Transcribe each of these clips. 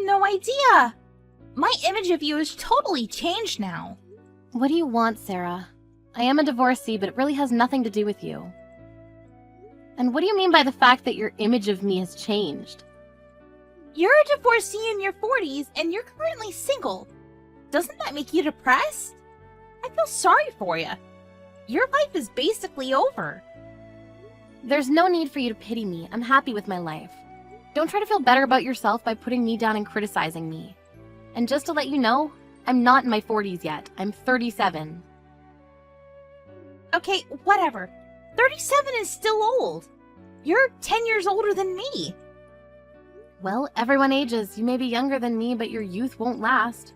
no idea. My image of you has totally changed now. What do you want, Sarah? I am a divorcee, but it really has nothing to do with you. And what do you mean by the fact that your image of me has changed? You're a divorcee in your 40s, and you're currently single. Doesn't that make you depressed? I feel sorry for you. Your life is basically over. There's no need for you to pity me. I'm happy with my life. Don't try to feel better about yourself by putting me down and criticizing me. And just to let you know, I'm not in my 40s yet. I'm 37. Okay, whatever. 37 is still old. You're 10 years older than me. Well, everyone ages. You may be younger than me, but your youth won't last.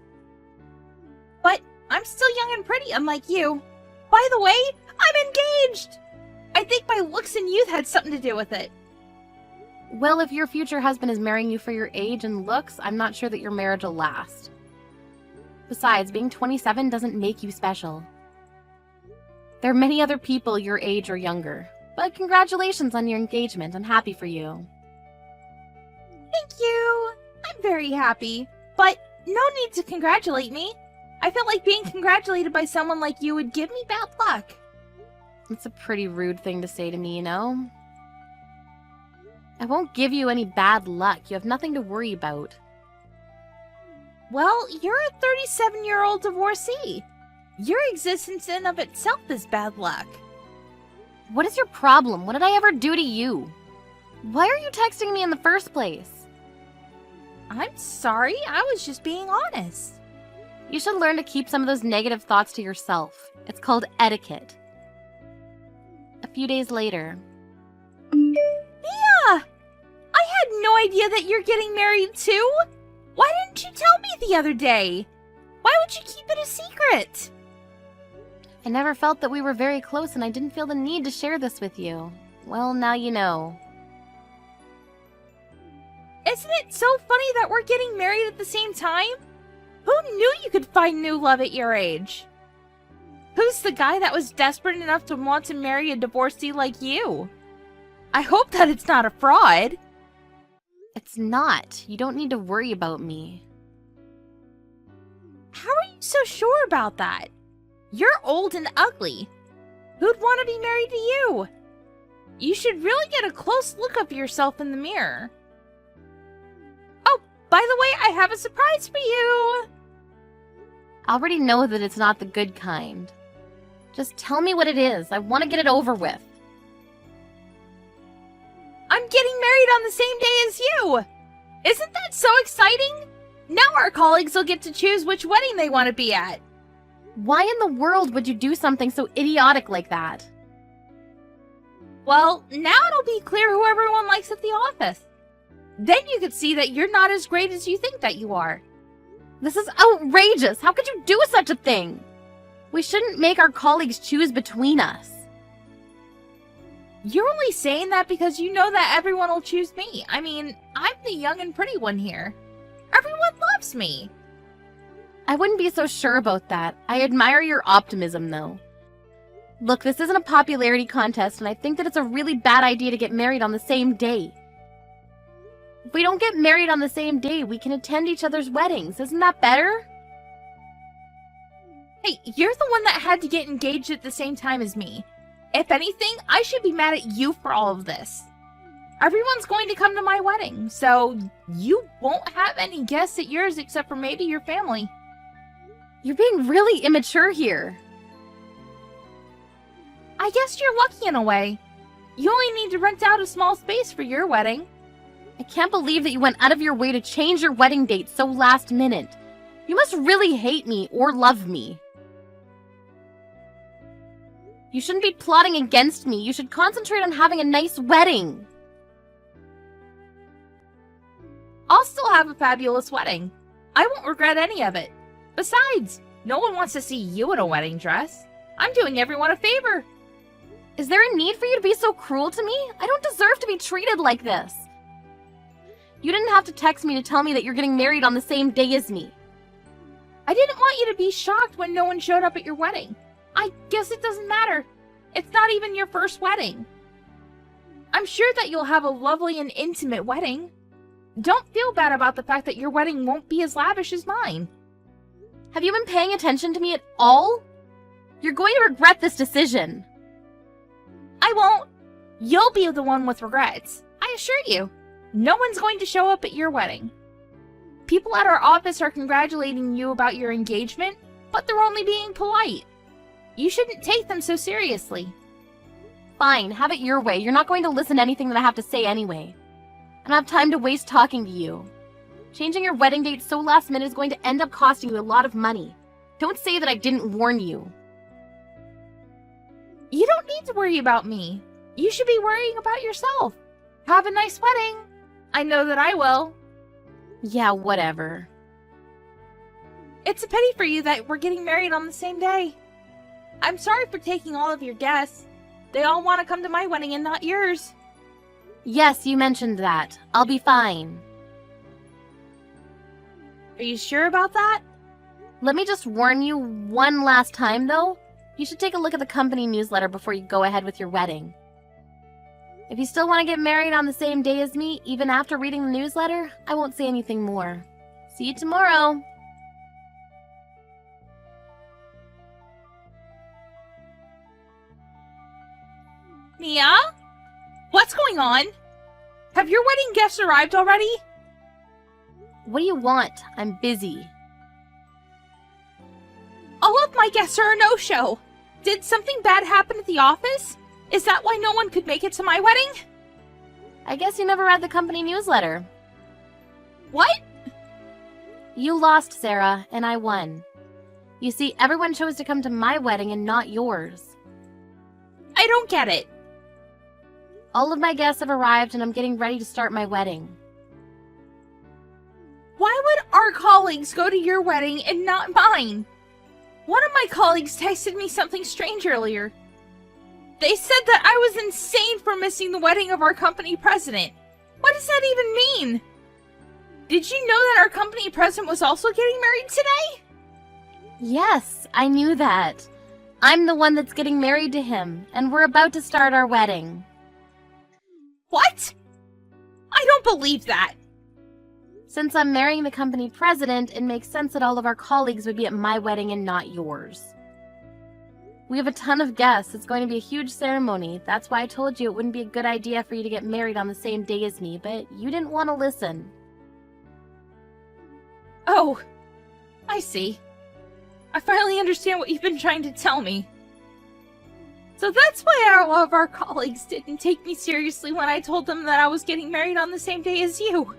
But I'm still young and pretty, unlike you. By the way, I'm engaged! I think my looks and youth had something to do with it. Well, if your future husband is marrying you for your age and looks, I'm not sure that your marriage will last. Besides, being 27 doesn't make you special. There are many other people your age or younger. But congratulations on your engagement. I'm happy for you. Thank you. I'm very happy. But no need to congratulate me. I feel like being congratulated by someone like you would give me bad luck. It's a pretty rude thing to say to me, you know? I won't give you any bad luck. You have nothing to worry about. Well, you're a 37-year-old divorcee. Your existence in of itself is bad luck. What is your problem? What did I ever do to you? Why are you texting me in the first place? I'm sorry, I was just being honest. You should learn to keep some of those negative thoughts to yourself. It's called etiquette. A few days later. Mia! I had no idea that you're getting married too. Why didn't you tell me the other day? Why would you keep it a secret? I never felt that we were very close, and I didn't feel the need to share this with you. Well, now you know. Isn't it so funny that we're getting married at the same time? Who knew you could find new love at your age? Who's the guy that was desperate enough to want to marry a divorcee like you? I hope that it's not a fraud. It's not. You don't need to worry about me. How are you so sure about that? You're old and ugly. Who'd want to be married to you? You should really get a close look of yourself in the mirror. Oh, by the way, I have a surprise for you. I already know that it's not the good kind. Just tell me what it is. I want to get it over with. I'm getting married on the same day as you! Isn't that so exciting? Now our colleagues will get to choose which wedding they want to be at. Why in the world would you do something so idiotic like that? Well, now it'll be clear who everyone likes at the office. Then you could see that you're not as great as you think that you are. This is outrageous! How could you do such a thing? We shouldn't make our colleagues choose between us. You're only saying that because you know that everyone will choose me. I mean, I'm the young and pretty one here. Everyone loves me. I wouldn't be so sure about that. I admire your optimism, though. Look, this isn't a popularity contest, and I think that it's a really bad idea to get married on the same day. If we don't get married on the same day, we can attend each other's weddings. Isn't that better? Hey, you're the one that had to get engaged at the same time as me. If anything, I should be mad at you for all of this. Everyone's going to come to my wedding, so you won't have any guests at yours except for maybe your family. You're being really immature here. I guess you're lucky in a way. You only need to rent out a small space for your wedding. I can't believe that you went out of your way to change your wedding date so last minute. You must really hate me or love me. You shouldn't be plotting against me. You should concentrate on having a nice wedding. I'll still have a fabulous wedding. I won't regret any of it. Besides, no one wants to see you in a wedding dress. I'm doing everyone a favor. Is there a need for you to be so cruel to me? I don't deserve to be treated like this. You didn't have to text me to tell me that you're getting married on the same day as me. I didn't want you to be shocked when no one showed up at your wedding. I guess it doesn't matter. It's not even your first wedding. I'm sure that you'll have a lovely and intimate wedding. Don't feel bad about the fact that your wedding won't be as lavish as mine. Have you been paying attention to me at all? You're going to regret this decision. I won't. You'll be the one with regrets. I assure you. No one's going to show up at your wedding. People at our office are congratulating you about your engagement, but they're only being polite. You shouldn't take them so seriously. Fine, have it your way. You're not going to listen to anything that I have to say anyway. I don't have time to waste talking to you. Changing your wedding date so last minute is going to end up costing you a lot of money. Don't say that I didn't warn you. You don't need to worry about me. You should be worrying about yourself. Have a nice wedding. I know that I will. Yeah, whatever. It's a pity for you that we're getting married on the same day. I'm sorry for taking all of your guests. They all want to come to my wedding and not yours. Yes, you mentioned that. I'll be fine. Are you sure about that? Let me just warn you one last time, though. You should take a look at the company newsletter before you go ahead with your wedding. If you still want to get married on the same day as me, even after reading the newsletter, I won't say anything more. See you tomorrow. Mia? What's going on? Have your wedding guests arrived already? What do you want? I'm busy. All of my guests are a no-show. Did something bad happen at the office? Is that why no one could make it to my wedding? I guess you never read the company newsletter. What? You lost, Sarah, and I won. You see, everyone chose to come to my wedding and not yours. I don't get it. All of my guests have arrived and I'm getting ready to start my wedding. Why would our colleagues go to your wedding and not mine? One of my colleagues texted me something strange earlier. They said that I was insane for missing the wedding of our company president. What does that even mean? Did you know that our company president was also getting married today? Yes, I knew that. I'm the one that's getting married to him, and we're about to start our wedding. What? I don't believe that. Since I'm marrying the company president, it makes sense that all of our colleagues would be at my wedding and not yours. We have a ton of guests. It's going to be a huge ceremony. That's why I told you it wouldn't be a good idea for you to get married on the same day as me, but you didn't want to listen. Oh, I see. I finally understand what you've been trying to tell me. So that's why all of our colleagues didn't take me seriously when I told them that I was getting married on the same day as you.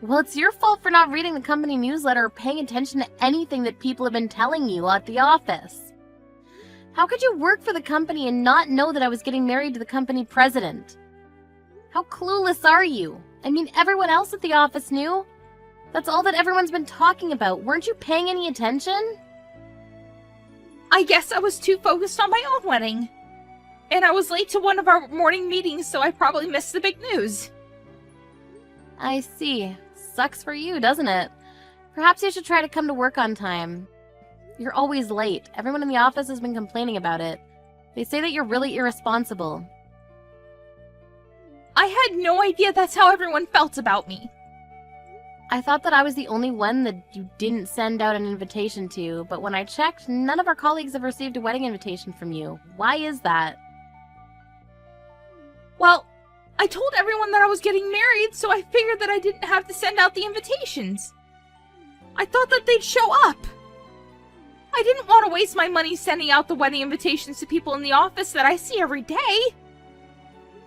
Well, it's your fault for not reading the company newsletter or paying attention to anything that people have been telling you at the office. How could you work for the company and not know that I was getting married to the company president? How clueless are you? I mean, everyone else at the office knew. That's all that everyone's been talking about. Weren't you paying any attention? I guess I was too focused on my own wedding. And I was late to one of our morning meetings, so I probably missed the big news. I see. Sucks for you, doesn't it? Perhaps you should try to come to work on time. You're always late. Everyone in the office has been complaining about it. They say that you're really irresponsible. I had no idea that's how everyone felt about me. I thought that I was the only one that you didn't send out an invitation to, but when I checked, none of our colleagues have received a wedding invitation from you. Why is that? Well, I told everyone that I was getting married, so I figured that I didn't have to send out the invitations. I thought that they'd show up. I didn't want to waste my money sending out the wedding invitations to people in the office that I see every day.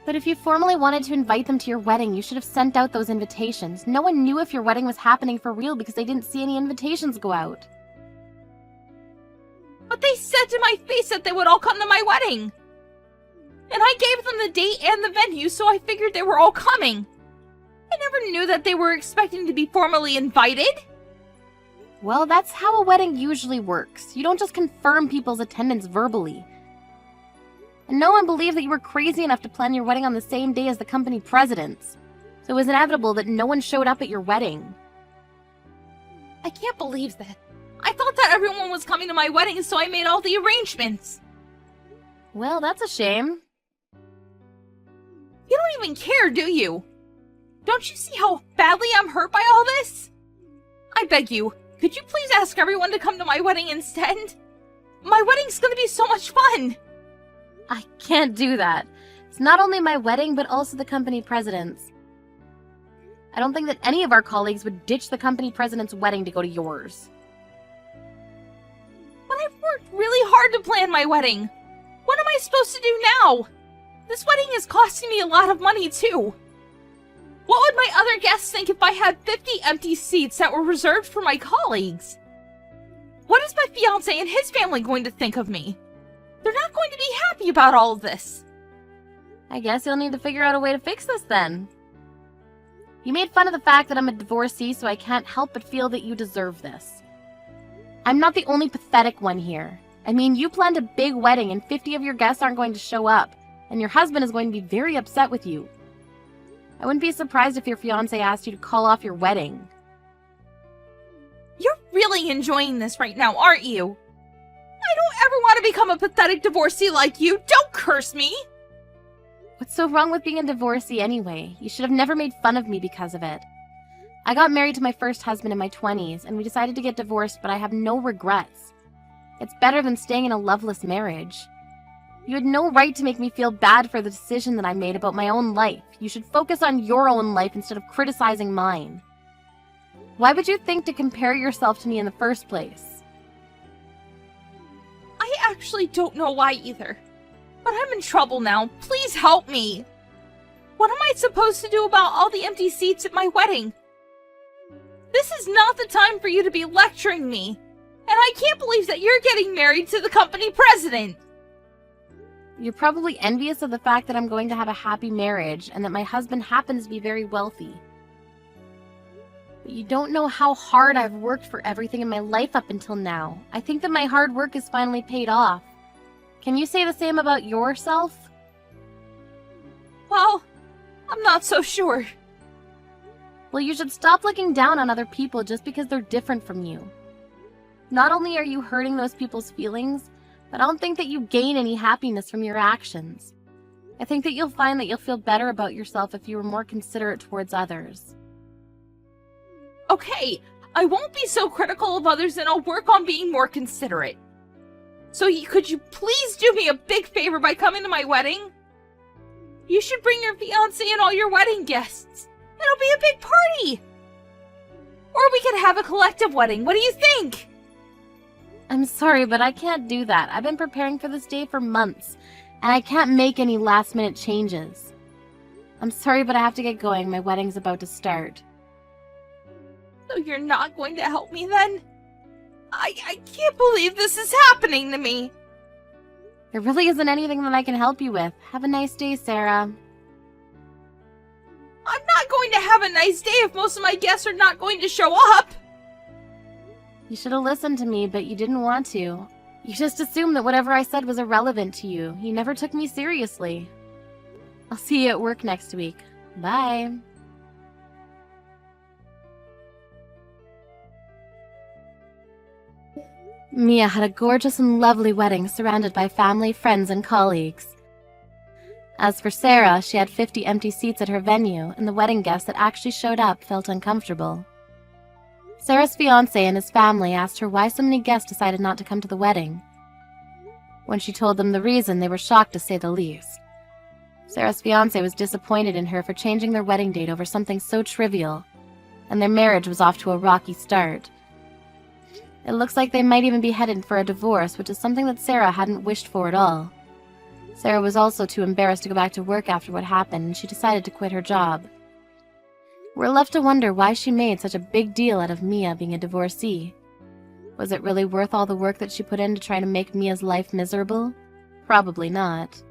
But if you formally wanted to invite them to your wedding, you should have sent out those invitations. No one knew if your wedding was happening for real because they didn't see any invitations go out. But they said to my face that they would all come to my wedding. And I gave them the date and the venue, so I figured they were all coming. I never knew that they were expecting to be formally invited. Well, that's how a wedding usually works. You don't just confirm people's attendance verbally. And no one believed that you were crazy enough to plan your wedding on the same day as the company president's. So it was inevitable that no one showed up at your wedding. I can't believe that. I thought that everyone was coming to my wedding, so I made all the arrangements. Well, that's a shame. You don't even care, do you? Don't you see how badly I'm hurt by all this? I beg you, could you please ask everyone to come to my wedding instead? My wedding's gonna be so much fun! I can't do that. It's not only my wedding, but also the company president's. I don't think that any of our colleagues would ditch the company president's wedding to go to yours. But I've worked really hard to plan my wedding. What am I supposed to do now? This wedding is costing me a lot of money, too. What would my other guests think if I had 50 empty seats that were reserved for my colleagues? What is my fiancé and his family going to think of me? They're not going to be happy about all of this. I guess you'll need to figure out a way to fix this then. You made fun of the fact that I'm a divorcee, so I can't help but feel that you deserve this. I'm not the only pathetic one here. I mean, you planned a big wedding and 50 of your guests aren't going to show up, and your husband is going to be very upset with you. I wouldn't be surprised if your fiancé asked you to call off your wedding. You're really enjoying this right now, aren't you? I don't ever want to become a pathetic divorcee like you. Don't curse me! What's so wrong with being a divorcee anyway? You should have never made fun of me because of it. I got married to my first husband in my 20s, and we decided to get divorced, but I have no regrets. It's better than staying in a loveless marriage. You had no right to make me feel bad for the decision that I made about my own life. You should focus on your own life instead of criticizing mine. Why would you think to compare yourself to me in the first place? I actually don't know why either. But I'm in trouble now. Please help me. What am I supposed to do about all the empty seats at my wedding? This is not the time for you to be lecturing me. And I can't believe that you're getting married to the company president. You're probably envious of the fact that I'm going to have a happy marriage and that my husband happens to be very wealthy. But you don't know how hard I've worked for everything in my life up until now. I think that my hard work is finally paid off. Can you say the same about yourself? Well, I'm not so sure. Well, you should stop looking down on other people just because they're different from you. Not only are you hurting those people's feelings, but I don't think that you gain any happiness from your actions. I think that you'll find that you'll feel better about yourself if you were more considerate towards others. Okay, I won't be so critical of others and I'll work on being more considerate. So could you please do me a big favor by coming to my wedding? You should bring your fiancé and all your wedding guests. It'll be a big party. Or we could have a collective wedding. What do you think? I'm sorry, but I can't do that. I've been preparing for this day for months, and I can't make any last-minute changes. I'm sorry, but I have to get going. My wedding's about to start. So you're not going to help me then? I can't believe this is happening to me. There really isn't anything that I can help you with. Have a nice day, Sarah. I'm not going to have a nice day if most of my guests are not going to show up. You should have listened to me, but you didn't want to. You just assumed that whatever I said was irrelevant to you. You never took me seriously. I'll see you at work next week. Bye. Mia had a gorgeous and lovely wedding surrounded by family, friends, and colleagues. As for Sarah, she had 50 empty seats at her venue, and the wedding guests that actually showed up felt uncomfortable. Sarah's fiancé and his family asked her why so many guests decided not to come to the wedding. When she told them the reason, they were shocked to say the least. Sarah's fiancé was disappointed in her for changing their wedding date over something so trivial, and their marriage was off to a rocky start. It looks like they might even be headed for a divorce, which is something that Sarah hadn't wished for at all. Sarah was also too embarrassed to go back to work after what happened, and she decided to quit her job. We're left to wonder why she made such a big deal out of Mia being a divorcee. Was it really worth all the work that she put in to try to make Mia's life miserable? Probably not.